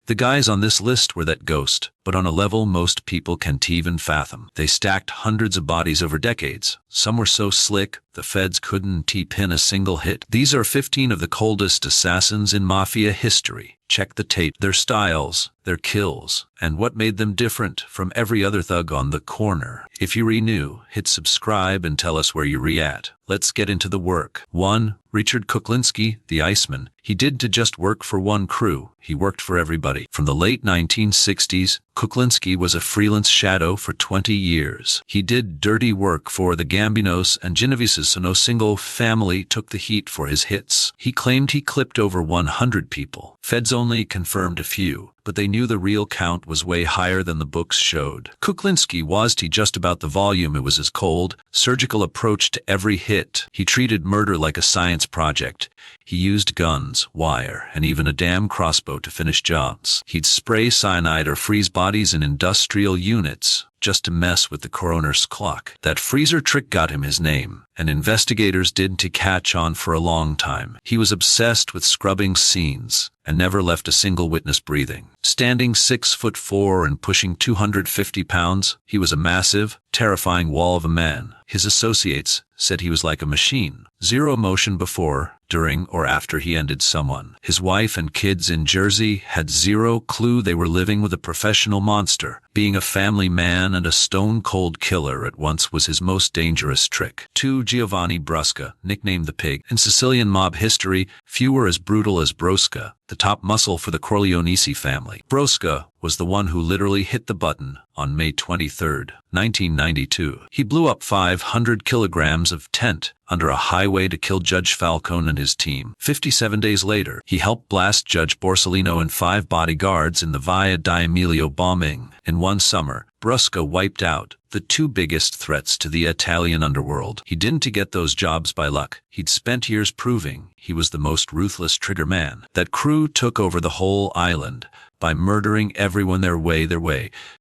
The guys on this list were that ghost, but on a level most people can't even fathom. They stacked hundreds of bodies over decades. Some were so slick, the feds couldn't pin a single hit. These are 15 of the coldest assassins in mafia history. Check the tape, their styles, their kills, and what made them different from every other thug on the corner. If you're new, hit subscribe and tell us where you're at. Let's get into the work. 1. Richard Kuklinski, the Iceman. He didn't just work for one crew, he worked for everybody. From the late 1960s, Kuklinski was a freelance shadow for 20 years. He did dirty work for the Gambinos and Genoveses, so no single family took the heat for his hits. He claimed he clipped over 100 people. Feds only confirmed a few, but they knew the real count was way higher than the books showed. Kuklinski wasn't just about the volume, it was his cold, surgical approach to every hit. He treated murder like a science project. He used guns, wire, and even a damn crossbow to finish jobs. He'd spray cyanide or freeze bodies in industrial units just to mess with the coroner's clock. That freezer trick got him his name, and investigators didn't catch on for a long time. He was obsessed with scrubbing scenes and never left a single witness breathing. Standing 6'4" and pushing 250 pounds, he was a massive, terrifying wall of a man. His associates said he was like a machine. Zero emotion before, during, or after he ended someone. His wife and kids in Jersey had zero clue they were living with a professional monster. Being a family man and a stone-cold killer at once was his most dangerous trick. 2. Giovanni Brusca, nicknamed the Pig. In Sicilian mob history, few were as brutal as Brusca, the top muscle for the Corleonesi family. Brusca was the one who literally hit the button on May 23, 1992. He blew up 500 kilograms of tent under a highway to kill Judge Falcone and his team. 57 days later, he helped blast Judge Borsellino and 5 bodyguards in the Via d'Amelio bombing. In one summer, Brusca wiped out the 2 biggest threats to the Italian underworld. He didn't get those jobs by luck. He'd spent years proving he was the most ruthless trigger man. That crew took over the whole island by murdering everyone their way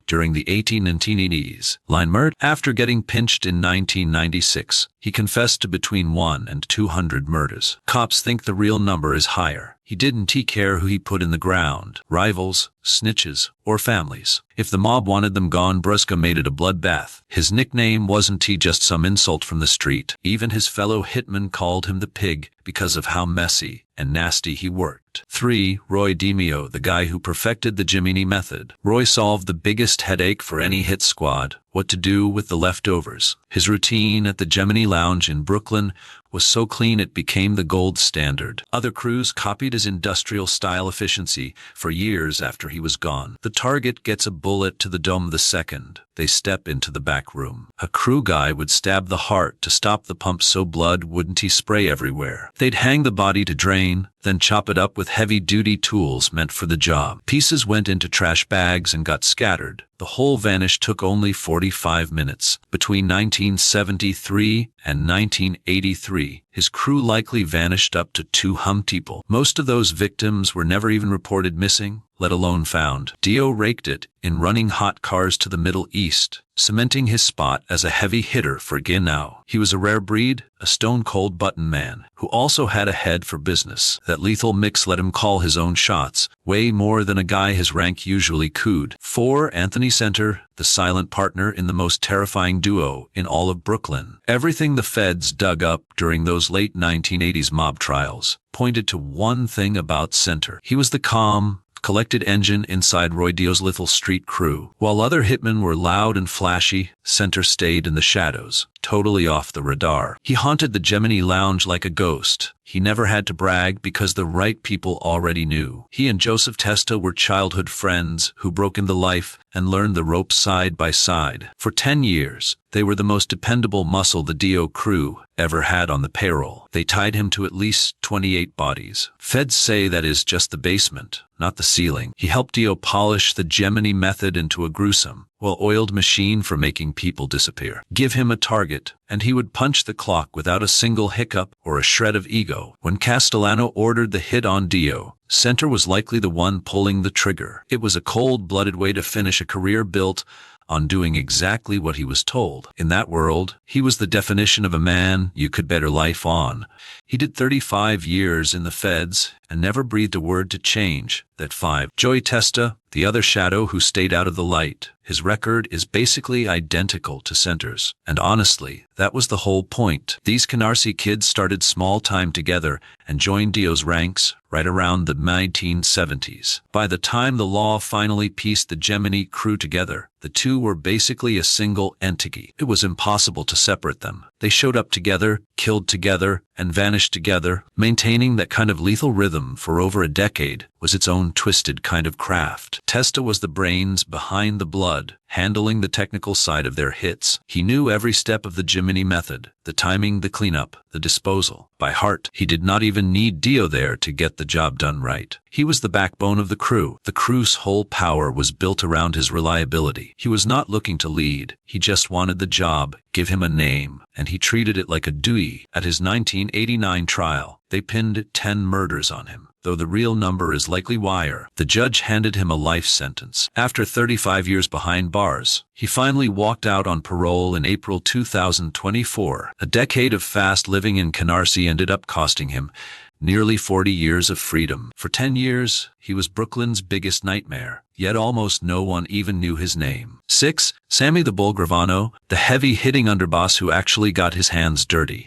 during the 1880s. Line murder. After getting pinched in 1996, he confessed to between 100 and 200 murders. Cops think the real number is higher. He didn't care who he put in the ground, rivals, snitches, or families. If the mob wanted them gone, Brusca made it a bloodbath. His nickname wasn't just some insult from the street. Even his fellow hitmen called him the Pig because of how messy and nasty he worked. 3. Roy DeMeo, the guy who perfected the Gemini method. Roy solved the biggest headache for any hit squad: what to do with the leftovers. His routine at the Gemini Lounge in Brooklyn was so clean it became the gold standard. Other crews copied his industrial-style efficiency for years after he was gone. The target gets a bullet to the dome the second they step into the back room. A crew guy would stab the heart to stop the pump so blood wouldn't spray everywhere. They'd hang the body to drain, then chop it up with heavy-duty tools meant for the job. Pieces went into trash bags and got scattered. The whole vanish took only 45 minutes. Between 1973 and 1983, his crew likely vanished up to 200 people. Most of those victims were never even reported missing, let alone found. Dio raked it in running hot cars to the Middle East, cementing his spot as a heavy hitter for Ginau. He was a rare breed, a stone-cold button man, who also had a head for business. That lethal mix let him call his own shots, way more than a guy his rank usually could. 4. Anthony Center, the silent partner in the most terrifying duo in all of Brooklyn. Everything the feds dug up during those late 1980s mob trials pointed to one thing about Center. He was the calm, collected engine inside Roy Dio's little street crew. While other hitmen were loud and flashy, Center stayed in the shadows, totally off the radar. He haunted the Gemini Lounge like a ghost. He never had to brag because the right people already knew. He and Joseph Testa were childhood friends who broke into life and learned the ropes side by side. For 10 years, they were the most dependable muscle the Dio crew ever had on the payroll. They tied him to at least 28 bodies. Feds say that is just the basement, not the ceiling. He helped Dio polish the Gemini method into a gruesome, well-oiled machine for making people disappear. Give him a target, and he would punch the clock without a single hiccup or a shred of ego. When Castellano ordered the hit on Dio, Center was likely the one pulling the trigger. It was a cold-blooded way to finish a career built on doing exactly what he was told. In that world, he was the definition of a man you could bet your life on. He did 35 years in the feds and never breathed a word to change that. 5. Joey Testa, the other shadow who stayed out of the light. His record is basically identical to Center's. And honestly, that was the whole point. These Canarsie kids started small time together and joined Dio's ranks right around the 1970s. By the time the law finally pieced the Gemini crew together, the two were basically a single entity. It was impossible to separate them. They showed up together, killed together, and vanished together. Maintaining that kind of lethal rhythm for over a decade was its own twisted kind of craft. Testa was the brains behind the blood, handling the technical side of their hits. He knew every step of the Jiminy method, the timing, the cleanup, the disposal. By heart, he did not even need Dio there to get the job done right. He was the backbone of the crew. The crew's whole power was built around his reliability. He was not looking to lead. He just wanted the job, give him a name, and he treated it like a duty. At his 1989 trial, they pinned 10 murders on him, though the real number is likely higher. The judge handed him a life sentence. After 35 years behind bars, he finally walked out on parole in April 2024. A decade of fast living in Canarsie ended up costing him nearly 40 years of freedom. For 10 years, he was Brooklyn's biggest nightmare, yet almost no one even knew his name. 6. Sammy the Bull Gravano, the heavy-hitting underboss who actually got his hands dirty.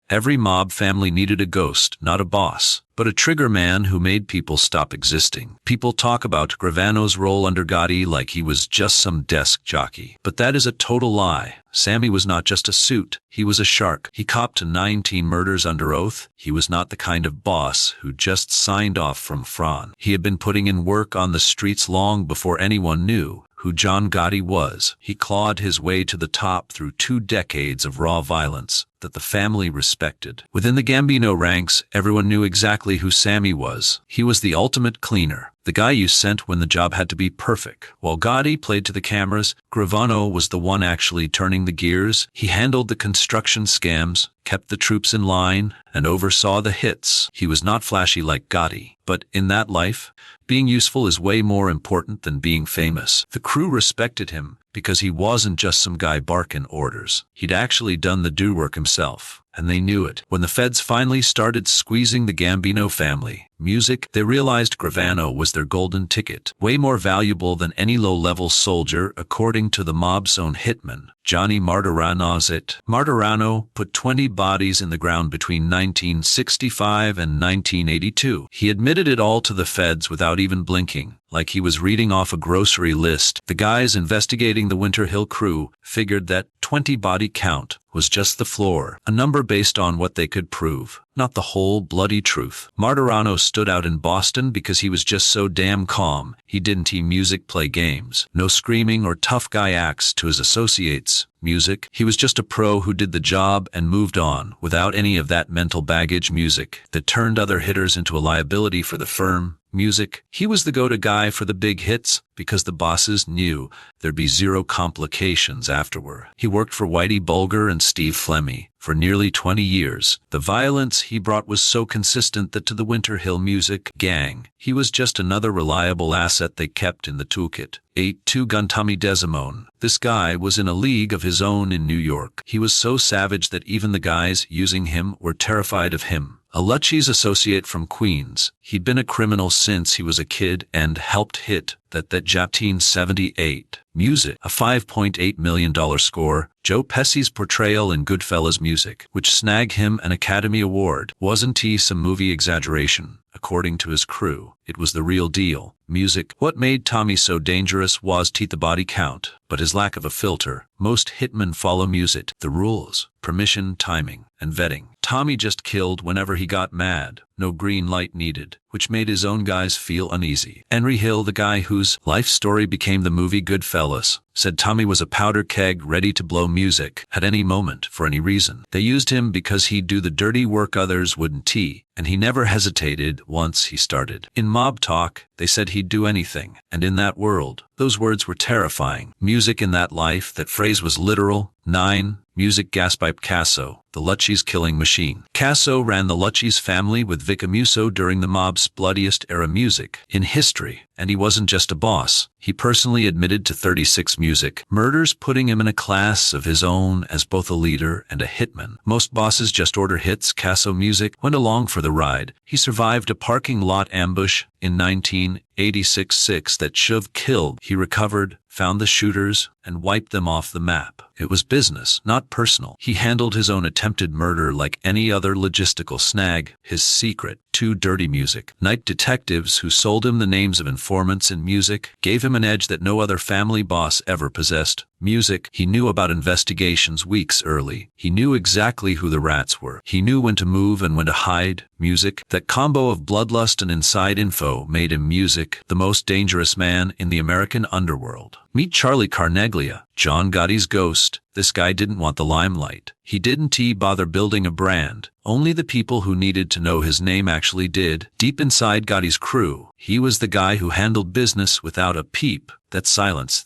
Every mob family needed a ghost, not a boss, but a trigger man who made people stop existing. People talk about Gravano's role under Gotti like he was just some desk jockey. But that is a total lie. Sammy was not just a suit, he was a shark. He copped to 19 murders under oath. He was not the kind of boss who just signed off from Fran. He had been putting in work on the streets long before anyone knew who John Gotti was. He clawed his way to the top through 2 decades of raw violence that the family respected. Within the Gambino ranks, everyone knew exactly who Sammy was. He was the ultimate cleaner, the guy you sent when the job had to be perfect. While Gotti played to the cameras, Gravano was the one actually turning the gears. He handled the construction scams, kept the troops in line, and oversaw the hits. He was not flashy like Gotti, but in that life, being useful is way more important than being famous. The crew respected him because he wasn't just some guy barking orders. He'd actually done the do work himself, and they knew it. When the feds finally started squeezing the Gambino family music, they realized Gravano was their golden ticket, way more valuable than any low-level soldier, according to the mob's own hitman, Johnny Martirano's it. Martirano put 20 bodies in the ground between 1965 and 1982. He admitted it all to the feds without even blinking, like he was reading off a grocery list. The guys investigating the Winter Hill crew figured that 20 body count was just the floor, a number based on what they could prove, not the whole bloody truth. Martirano stood out in Boston because he was just so damn calm. He didn't music play games. No screaming or tough guy acts to his associates. Music. He was just a pro who did the job and moved on without any of that mental baggage. Music that turned other hitters into a liability for the firm. Music. He was the go-to guy for the big hits because the bosses knew there'd be zero complications afterward. He worked for Whitey Bulger and Steve Flemmi for nearly 20 years. The violence he brought was so consistent that to the Winter Hill music gang, he was just another reliable asset they kept in the toolkit. 8. Two-Gun Tommy Desimone. This guy was in a league of his own in New York. He was so savage that even the guys using him were terrified of him. A Lucci's associate from Queens, he'd been a criminal since he was a kid and helped hit that Japteen 78. Music. A $5.8 million score. Joe Pesci's portrayal in Goodfellas music, which snagged him an Academy Award. Wasn't he some movie exaggeration? According to his crew, it was the real deal. Music. What made Tommy so dangerous was the body count, but his lack of a filter. Most hitmen follow music, the rules, permission, timing, and vetting. Tommy just killed whenever he got mad. No green light needed, which made his own guys feel uneasy. Henry Hill, the guy whose life story became the movie Goodfellas, said Tommy was a powder keg ready to blow music at any moment for any reason. They used him because he'd do the dirty work others wouldn't, and he never hesitated once he started. In mob talk, they said he'd do anything, and in that world, those words were terrifying. Music in that life, that phrase was literal. 9. Music gaspipe Casso, the Lucchese killing machine. Casso ran the Lucchese family with Vicamuso during the mob's bloodiest era music in history, and he wasn't just a boss. He personally admitted to 36 music murders, putting him in a class of his own as both a leader and a hitman. Most bosses just order hits. Casso music went along for the ride. He survived a parking lot ambush in 1986 that Shuv killed. He recovered, found the shooters, and wiped them off the map. It was business, not personal. He handled his own attempted murder like any other logistical snag. His secret: too dirty music. Night detectives who sold him the names of informants in music gave him an edge that no other family boss ever possessed. Music. He knew about investigations weeks early. He knew exactly who the rats were. He knew when to move and when to hide. Music. That combo of bloodlust and inside info made him Music, the most dangerous man in the American underworld. Meet Charlie Carneglia, John Gotti's ghost. This guy didn't want the limelight. He didn't bother building a brand. Only the people who needed to know his name actually did. Deep inside Gotti's crew, he was the guy who handled business without a peep. That silence.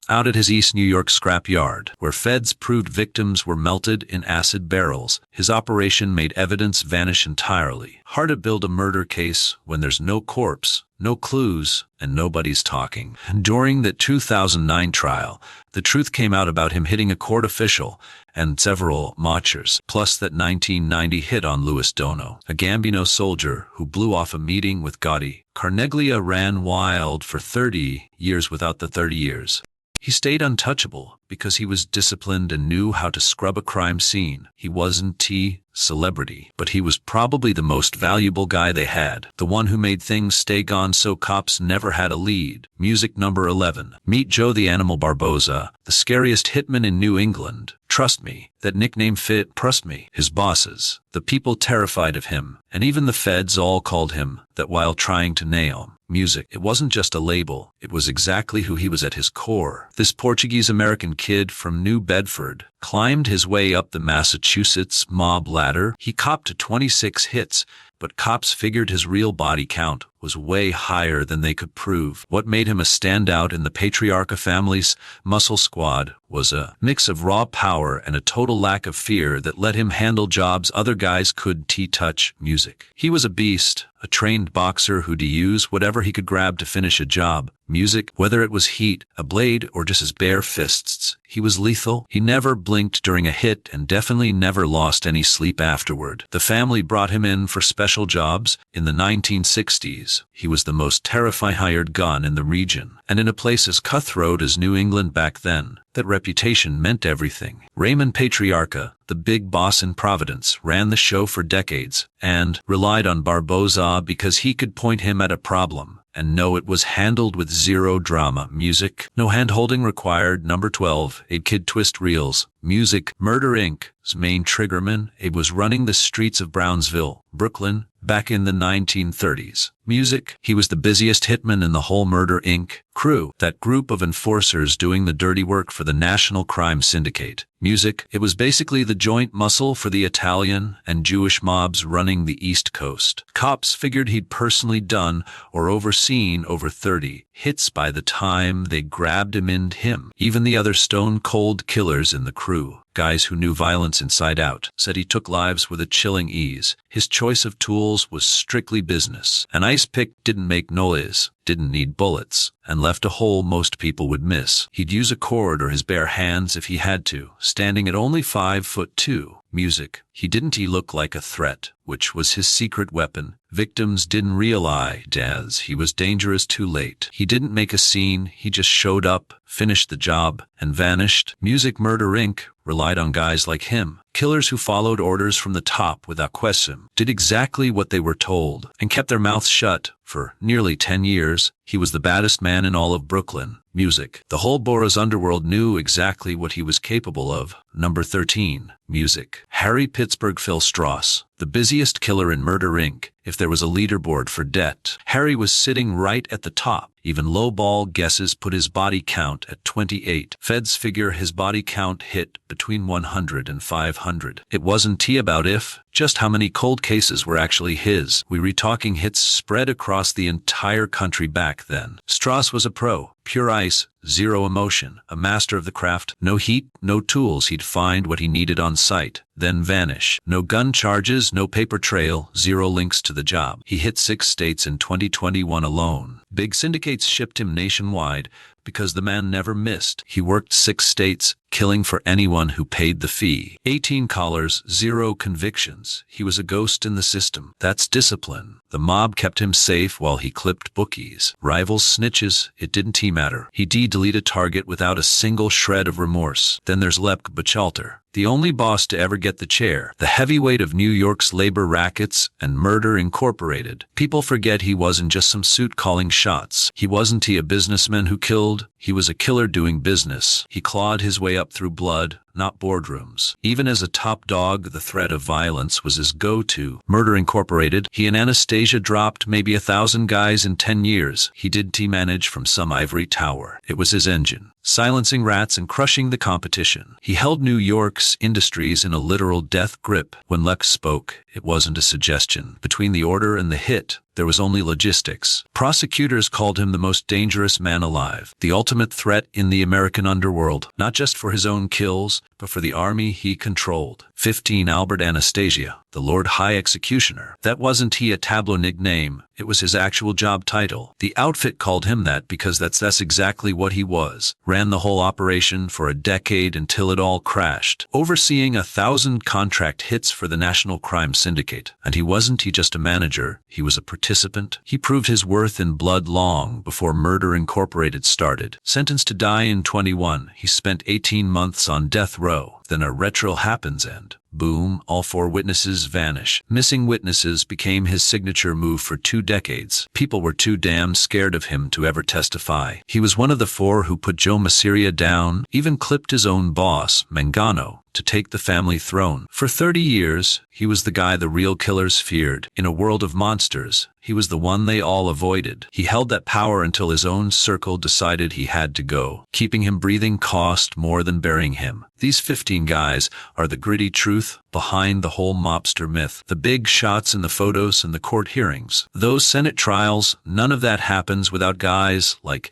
Out at his East New York scrap yard, where feds proved victims were melted in acid barrels, his operation made evidence vanish entirely. Hard to build a murder case when there's no corpse, no clues, and nobody's talking. During the 2009 trial, the truth came out about him hitting a court official and several marchers, plus that 1990 hit on Louis Dono, a Gambino soldier who blew off a meeting with Gotti. Carneglia ran wild for 30 years without the 30 years. He stayed untouchable because he was disciplined and knew how to scrub a crime scene. He wasn't celebrity, but he was probably the most valuable guy they had, the one who made things stay gone so cops never had a lead. Music number 11. Meet Joe the Animal Barboza, the scariest hitman in New England. Trust me, that nickname fit. Trust me. His bosses, the people terrified of him, and even the feds all called him that while trying to nail him. Music. It wasn't just a label, it was exactly who he was at his core. This Portuguese-American kid from New Bedford climbed his way up the Massachusetts mob ladder. He copped to 26 hits, but cops figured his real body count was way higher than they could prove. What made him a standout in the Patriarca family's muscle squad was a mix of raw power and a total lack of fear that let him handle jobs other guys couldn't touch. Music. He was a beast, a trained boxer who'd use whatever he could grab to finish a job. Music, whether it was heat, a blade, or just his bare fists, he was lethal. He never blinked during a hit and definitely never lost any sleep afterward. The family brought him in for special jobs. In the 1960s, he was the most terrifying hired gun in the region. And in a place as cutthroat as New England back then, that reputation meant everything. Raymond Patriarca, the big boss in Providence, ran the show for decades and relied on Barboza because he could point him at a problem and know it was handled with zero drama. Music. No hand-holding required. Number 12. Abe Kid Twist Reels. Music. Murder Inc.'s main triggerman, Abe, was running the streets of Brownsville, Brooklyn, back in the 1930s. Music. He was the busiest hitman in the whole Murder Inc. crew, that group of enforcers doing the dirty work for the National Crime Syndicate. Music. It was basically the joint muscle for the Italian and Jewish mobs running the East Coast. Cops figured he'd personally done or overseen over 30 hits by the time they grabbed him and him. Even the other stone-cold killers in the crew, guys who knew violence inside out, said he took lives with a chilling ease. His choice of tools was strictly business. An ice pick didn't make noise, didn't need bullets, and left a hole most people would miss. He'd use a cord or his bare hands if he had to, standing at only 5'2". Music. He didn't look like a threat, which was his secret weapon. Victims didn't realize as he was dangerous too late. He didn't make a scene, he just showed up, finished the job, and vanished. Music. Murder Inc. relied on guys like him, killers who followed orders from the top without question, did exactly what they were told, and kept their mouths shut. For nearly 10 years, he was the baddest man in all of Brooklyn. Music. The whole borough's underworld knew exactly what he was capable of. Number 13. Music. Harry Pittsburgh Phil Strauss, the busiest killer in Murder Inc. If there was a leaderboard for debt, Harry was sitting right at the top. Even lowball guesses put his body count at 28. Feds figure his body count hit between 100 and 500. It wasn't about if, Just how many cold cases were actually his? We read talking hits spread across the entire country back then. Strauss was a pro. Pure ice, zero emotion, a master of the craft. No heat, no tools. He'd find what he needed on site, then vanish. No gun charges, no paper trail, zero links to the job. He hit 6 states in 2021 alone. Big syndicates shipped him nationwide because the man never missed. He worked 6 states, killing for anyone who paid the fee. 18 collars, 0 convictions. He was a ghost in the system. That's discipline. The mob kept him safe while he clipped bookies. Rivals, snitches, it didn't matter. He deleted a target without a single shred of remorse. Then there's Lepke Bachelter, the only boss to ever get the chair, the heavyweight of New York's labor rackets and Murder Incorporated. People forget he wasn't just some suit calling shots. He wasn't a businessman who killed. He was a killer doing business. He clawed his way up through blood, not boardrooms. Even as a top dog, the threat of violence was his go-to. Murder Incorporated, he and Anastasia dropped maybe 1,000 guys in 10 years. He did manage from some ivory tower. It was his engine, silencing rats and crushing the competition. He held New York's industries in a literal death grip. When Lex spoke, it wasn't a suggestion. Between the order and the hit, there was only logistics. Prosecutors called him the most dangerous man alive, the ultimate threat in the American underworld, not just for his own kills, but for the army he controlled. 15 Albert Anastasia, the Lord High Executioner. That wasn't a tableau nickname, it was his actual job title. The outfit called him that because that's exactly what he was. Ran the whole operation for a decade until it all crashed, overseeing 1,000 contract hits for the National Crime Syndicate. And he wasn't just a manager, he was a participant. He proved his worth in blood long before Murder Incorporated started. Sentenced to die in 21, he spent 18 months on death row. Then a retro happens and, boom, all 4 witnesses vanish. Missing witnesses became his signature move for 2 decades. People were too damn scared of him to ever testify. He was one of the 4 who put Joe Masseria down, even clipped his own boss, Mangano, to take the family throne. For 30 years, he was the guy the real killers feared. In a world of monsters, he was the one they all avoided. He held that power until his own circle decided he had to go. Keeping him breathing cost more than burying him. These 15 guys are the gritty truth behind the whole mobster myth. The big shots in the photos and the court hearings. Those Senate trials, none of that happens without guys like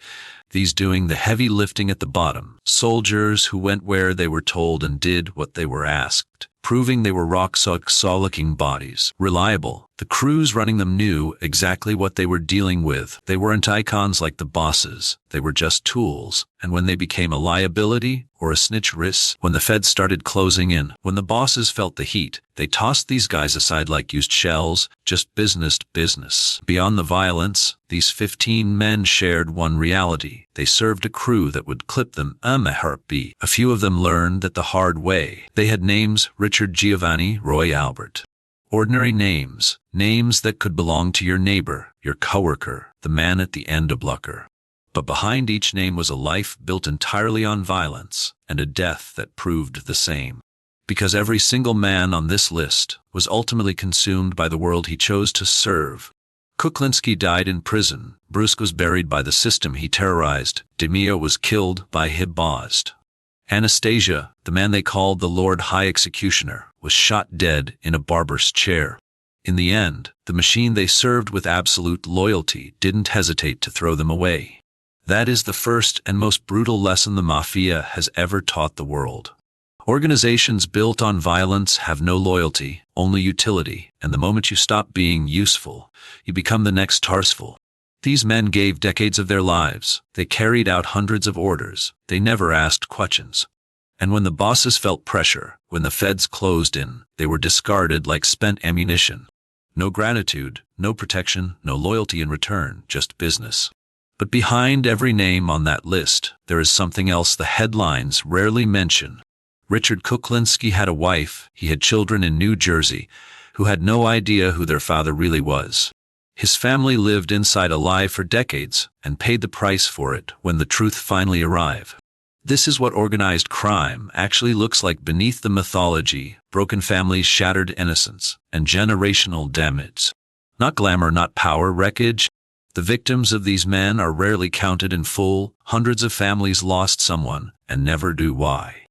these doing the heavy lifting at the bottom. Soldiers who went where they were told and did what they were asked, proving they were rock-solid-looking bodies. Reliable. The crews running them knew exactly what they were dealing with. They weren't icons like the bosses. They were just tools. And when they became a liability or a snitch risk, when the feds started closing in, when the bosses felt the heat, they tossed these guys aside like used shells, just business to business. Beyond the violence, these 15 men shared one reality. They served a crew that would clip them a heartbeat. A few of them learned that the hard way. They had names: Richard, Giovanni, Roy, Albert. Ordinary names. Names that could belong to your neighbor, your coworker, the man at the end of blocker. But behind each name was a life built entirely on violence, and a death that proved the same. Because every single man on this list was ultimately consumed by the world he chose to serve. Kuklinski died in prison. Brusca was buried by the system he terrorized. DeMeo was killed by his boss. Anastasia, the man they called the Lord High Executioner, was shot dead in a barber's chair. In the end, the machine they served with absolute loyalty didn't hesitate to throw them away. That is the first and most brutal lesson the mafia has ever taught the world. Organizations built on violence have no loyalty, only utility, and the moment you stop being useful, you become the next Tarsful. These men gave decades of their lives. They carried out hundreds of orders. They never asked questions. And when the bosses felt pressure, when the feds closed in, they were discarded like spent ammunition. No gratitude, no protection, no loyalty in return, just business. But behind every name on that list, there is something else the headlines rarely mention. Richard Kuklinski had a wife, he had children in New Jersey, who had no idea who their father really was. His family lived inside a lie for decades, and paid the price for it when the truth finally arrived. This is what organized crime actually looks like beneath the mythology: broken families, shattered innocence, and generational damage. Not glamour, not power, wreckage. The victims of these men are rarely counted in full. Hundreds of families lost someone, and never do why.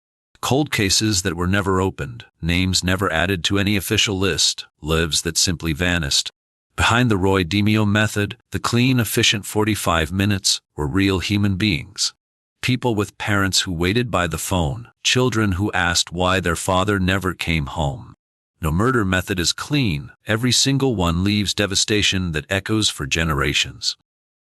Cold cases that were never opened, names never added to any official list, lives that simply vanished. Behind the DeMeo method, the clean, efficient 45 minutes, were real human beings. People with parents who waited by the phone, children who asked why their father never came home. No murder method is clean, every single one leaves devastation that echoes for generations.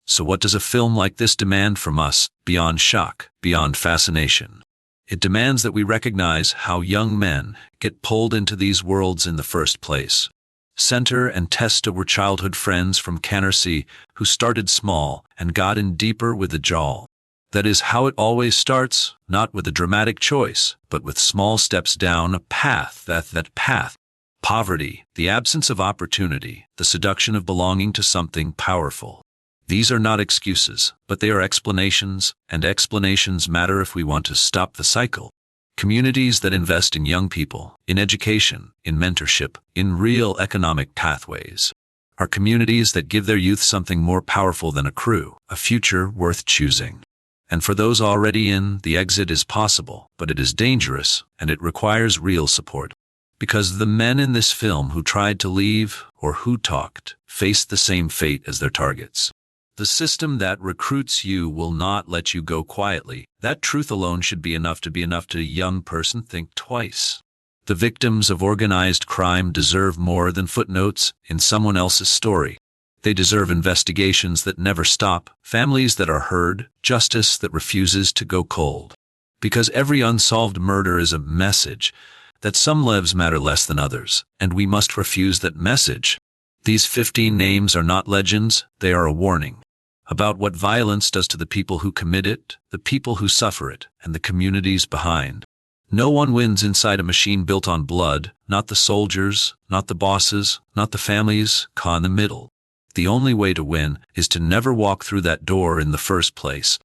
So what does a film like this demand from us, beyond shock, beyond fascination? It demands that we recognize how young men get pulled into these worlds in the first place. Center and Testa were childhood friends from Canarsie who started small and got in deeper with the jawl. That is how it always starts, not with a dramatic choice, but with small steps down a path, that path. Poverty, the absence of opportunity, the seduction of belonging to something powerful. These are not excuses, but they are explanations, and explanations matter if we want to stop the cycle. Communities that invest in young people, in education, in mentorship, in real economic pathways, are communities that give their youth something more powerful than a crew, a future worth choosing. And for those already in, the exit is possible, but it is dangerous, and it requires real support. Because the men in this film who tried to leave, or who talked, faced the same fate as their targets. The system that recruits you will not let you go quietly. That truth alone should be enough to a young person think twice. The victims of organized crime deserve more than footnotes in someone else's story. They deserve investigations that never stop, families that are heard, justice that refuses to go cold. Because every unsolved murder is a message that some lives matter less than others, and we must refuse that message. These 15 names are not legends, they are a warning. About what violence does to the people who commit it, the people who suffer it, and the communities behind. No one wins inside a machine built on blood, not the soldiers, not the bosses, not the families, caught in the middle. The only way to win is to never walk through that door in the first place.